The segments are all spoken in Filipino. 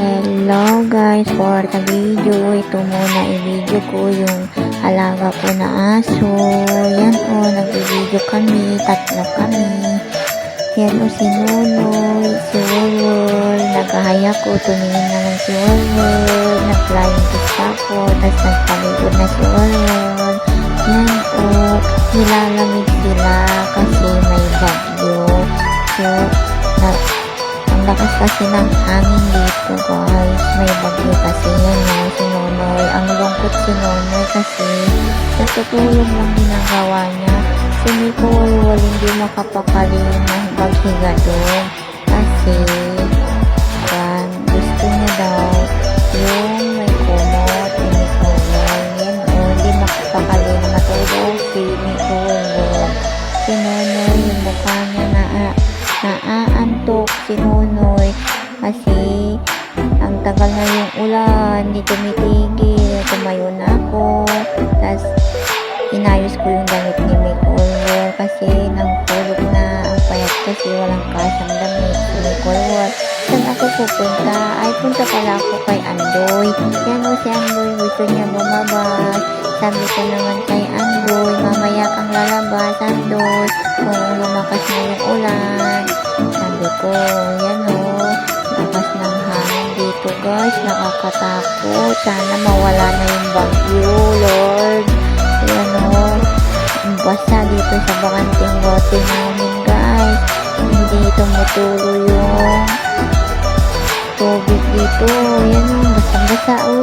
Hello guys, for the video, ito muna i-video ko yung alaga ko na aso. Yan o, nag-video kami, tatlo kami. Yan o si Nonoy, si Wolwol, nagahaya ko, tumingin naman si Wolwol, nag-flying kiss ako, tapos nagpaligod na si Wolwol. Yan o, nilalamig sila kasi may bagyo. So, ang lakas kasi ng hangin dito guys, may bagyo kasi. Yan o, si Nonoy, ang lungkot si Nonoy kasi natutulog lang ginagawa niya. Si Miko Wolwol hindi makapakali na maghiga doon kasi gusto niya daw yung may kumot ni Miko Wolwol. Yan o, hindi makapakali na matulog si Miko Wolwol. Si Nonoy, yung mukha niya naaantok si Nonoy kasi ang tagal na yung ulan, hindi tumitigil. Tumayo na ako, tapos inayos ko yung damit ni Miko Wolwol kasi nang tulog na ang payat kasi walang kasyang damit si Miko Wolwol. Saan ako pupunta? Ay, punta pala ako kay Andoy. Yan o, si Andoy, gusto niya bumabas. Sabi ko naman kay Andoy, mamaya kang lalabas Andoy kung lumakas na yung ulan. Sabi ko, yan o, lakas ng hangin dito guys, nakakatakot. Sana mawala na yung bagyo, Lord. Yan o, basa dito sa bakanting lote namin guys. Hindi tumutulo yung tubig dito. Yan o, basang-basa o.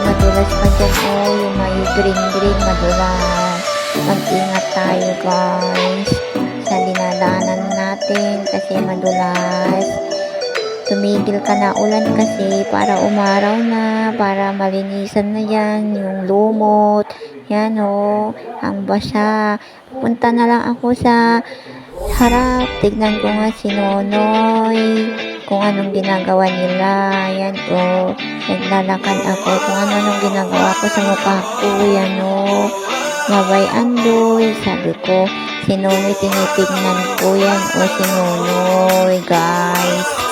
Madulas pa dyan o, yung may green madulas. Mag-ingat tayo guys sa dinadaanan natin kasi madulas. Tumigil ka na ulan kasi para umaraw na, para malinisan na yan yung lumot. Yan o, ang basa. Punta na lang ako sa harap, tignan ko nga si Nonoy kung anong ginagawa nila. Yan o, naglalakad ako kung anong ginagawa ko sa mukha ko. Yan o, Mabay Andoy, sabi ko, si Nonoy tinitignan ko. Yan o, si Nonoy guys.